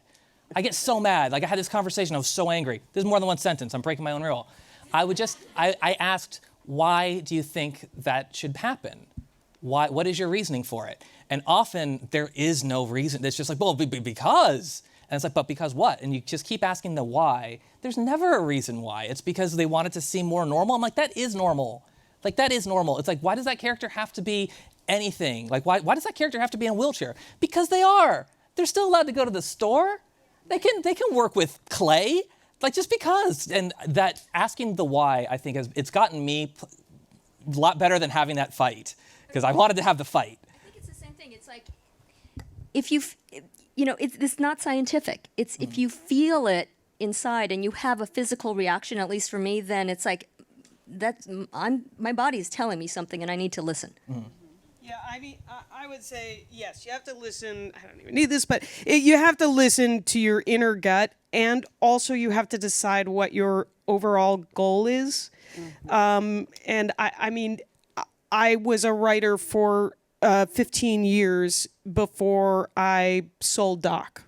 I get so mad. Like I had this conversation, I was so angry. This is more than one sentence, I'm breaking my own rule. I asked, why do you think that should happen? What is your reasoning for it? And often there is no reason. It's just like, well, because. And it's like, but because what? And you just keep asking the why. There's never a reason why. It's because they want it to seem more normal. I'm like, that is normal. It's like, why does that character have to be anything? Like, why does that character have to be in a wheelchair? Because they are. They're still allowed to go to the store. They can work with clay, just because. And that asking the why, I think, it's gotten me a lot better than having that fight, because I wanted to have the fight. I think it's the same thing. It's like, it's not scientific. It's if you feel it inside and you have a physical reaction, at least for me, then it's like, my body is telling me something and I need to listen. Mm. Yeah, I mean, I would say, yes, you have to listen. I don't even need this, but you have to listen to your inner gut, and also you have to decide what your overall goal is. Mm-hmm. And I mean, I was a writer for 15 years before I sold Doc.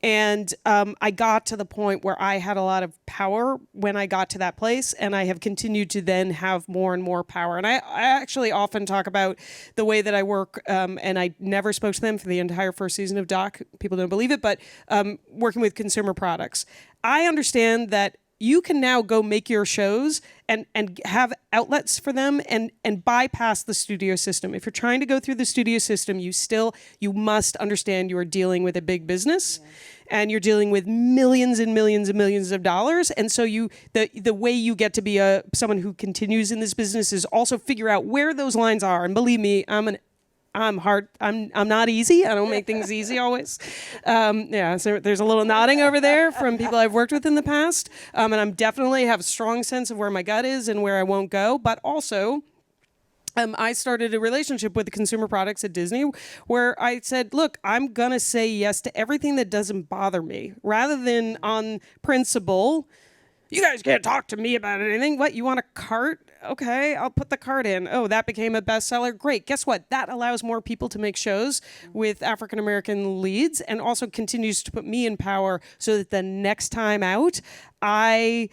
And I got to the point where I had a lot of power when I got to that place, and I have continued to then have more and more power. And I actually often talk about the way that I work, and I never spoke to them for the entire first season of Doc. People don't believe it, but working with consumer products. I understand that you can now go make your shows and have outlets for them and bypass the studio system. If you're trying to go through the studio system, you must understand you are dealing with a big business, and you're dealing with millions and millions and millions of dollars. And so the way you get to be someone who continues in this business is also figure out where those lines are. And believe me, I'm hard. I'm not easy. I don't make things easy always. So there's a little nodding over there from people I've worked with in the past. And I'm definitely have a strong sense of where my gut is and where I won't go. But also, I started a relationship with the consumer products at Disney where I said, look, I'm going to say yes to everything that doesn't bother me rather than on principle. You guys can't talk to me about anything. What, you want a cart? Okay, I'll put the cart in. Oh, that became a bestseller. Great. Guess what? That allows more people to make shows with African-American leads and also continues to put me in power so that the next time out, I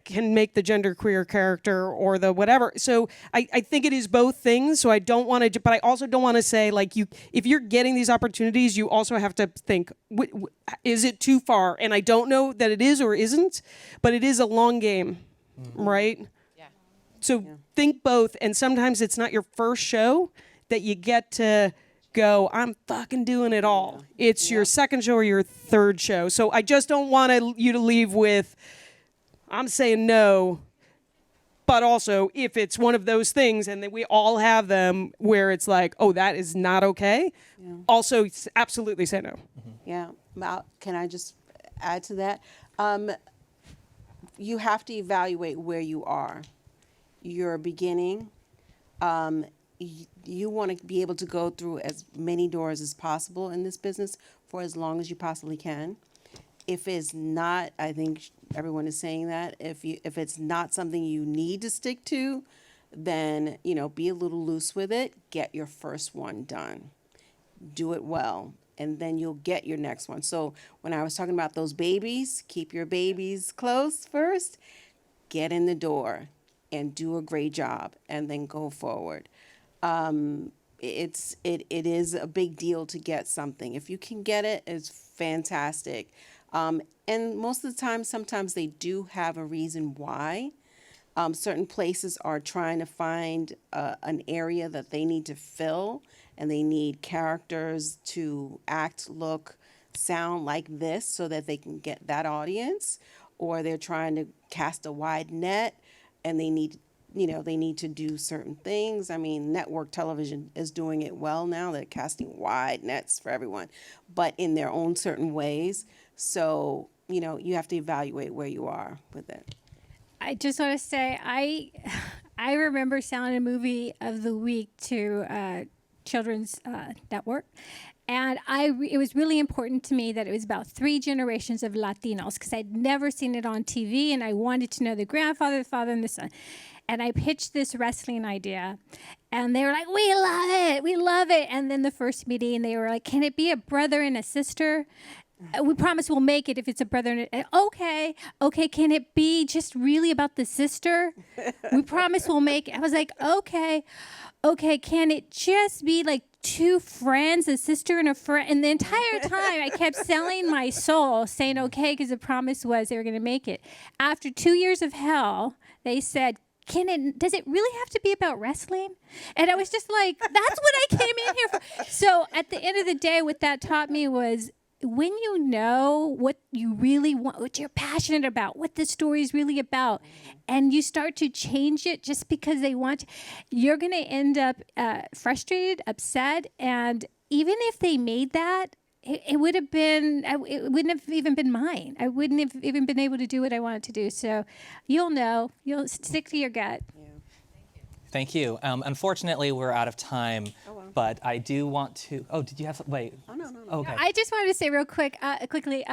can make the genderqueer character or the whatever. So I think it is both things. So I don't want to, but I also don't want to say like if you're getting these opportunities, you also have to think, is it too far? And I don't know that it is or isn't, but it is a long game, right? Yeah. So think both. And sometimes it's not your first show that you get to go, I'm fucking doing it all. It's your second show or your third show. So I just don't want you to leave with, I'm saying no, but also if it's one of those things and that we all have them where it's like, oh, that is not okay, also absolutely say no. Yeah. Can I just add to that? You have to evaluate where you are. You're beginning. You want to be able to go through as many doors as possible in this business for as long as you possibly can. If it's not, I think everyone is saying that, if it's not something you need to stick to, then, be a little loose with it. Get your first one done. Do it well, and then you'll get your next one. So when I was talking about those babies, keep your babies close first, get in the door, and do a great job, and then go forward. It is a big deal to get something. If you can get it, it's fantastic. And most of the time, sometimes they do have a reason why. Certain places are trying to find an area that they need to fill, and they need characters to act, look, sound like this so that they can get that audience. Or they're trying to cast a wide net, and they need to do certain things. I mean, network television is doing it well now. They're casting wide nets for everyone, but in their own certain ways. So, you have to evaluate where you are with it. I just want to say, I remember selling a movie of the week to Children's Network. And it was really important to me that it was about 3 generations of Latinos because I'd never seen it on TV, and I wanted to know the grandfather, the father, and the son. And I pitched this wrestling idea, and they were like, we love it. And then the first meeting, they were like, can it be a brother and a sister? We promise we'll make it if it's a brother and a... Okay, can it be just really about the sister? We promise we'll make it. I was like, okay, can it just be like 2 friends, a sister and a friend? And the entire time I kept selling my soul, saying okay, because the promise was they were going to make it. After 2 years of hell, they said, does it really have to be about wrestling? And I was just like, that's what I came in here for. So at the end of the day, what that taught me was when you know what you really want, what you're passionate about, what the story is really about, and you start to change it just because they want to, you're going to end up frustrated, upset, and even if they made that, it wouldn't have even been mine. I wouldn't have even been able to do what I wanted to do. So you'll know. You'll stick to your gut. Thank you. Unfortunately, we're out of time, but I do want to. Oh, did you have? Wait. Oh, no. Okay. I just wanted to say real quickly,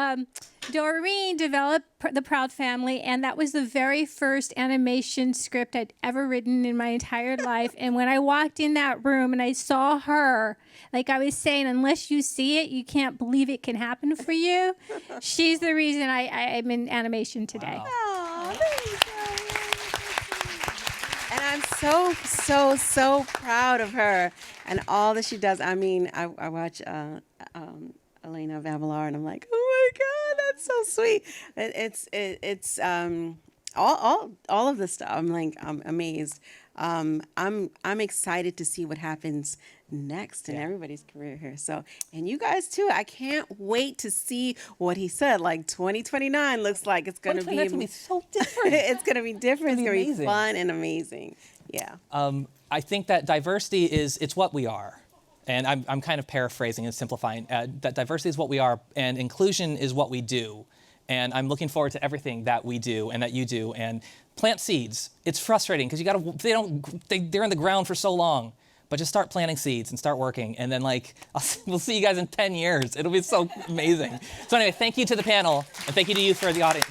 Doreen developed The Proud Family, and that was the very first animation script I'd ever written in my entire life. And when I walked in that room and I saw her, like I was saying, unless you see it, you can't believe it can happen for you. She's the reason I'm in animation today. Wow. Oh, there you go. And I'm so proud of her and all that she does. I mean, I watch Elena of Avalor, and I'm like, oh my God, that's so sweet. It's all of the stuff. I'm like, I'm amazed. I'm excited to see what happens next in everybody's career here. So, and you guys too. I can't wait to see what he said. Like 2029 looks like it's going to be. It's going to be so different. It's going to be different. It's going to be amazing. fun and amazing. Yeah. I think that diversity it's what we are. And I'm kind of paraphrasing and simplifying. That diversity is what we are, and inclusion is what we do. And I'm looking forward to everything that we do and that you do. And plant seeds. It's frustrating because they're in the ground for so long. But just start planting seeds and start working. And then we'll see you guys in 10 years. It'll be so amazing. So anyway, thank you to the panel, and thank you to you for the audience.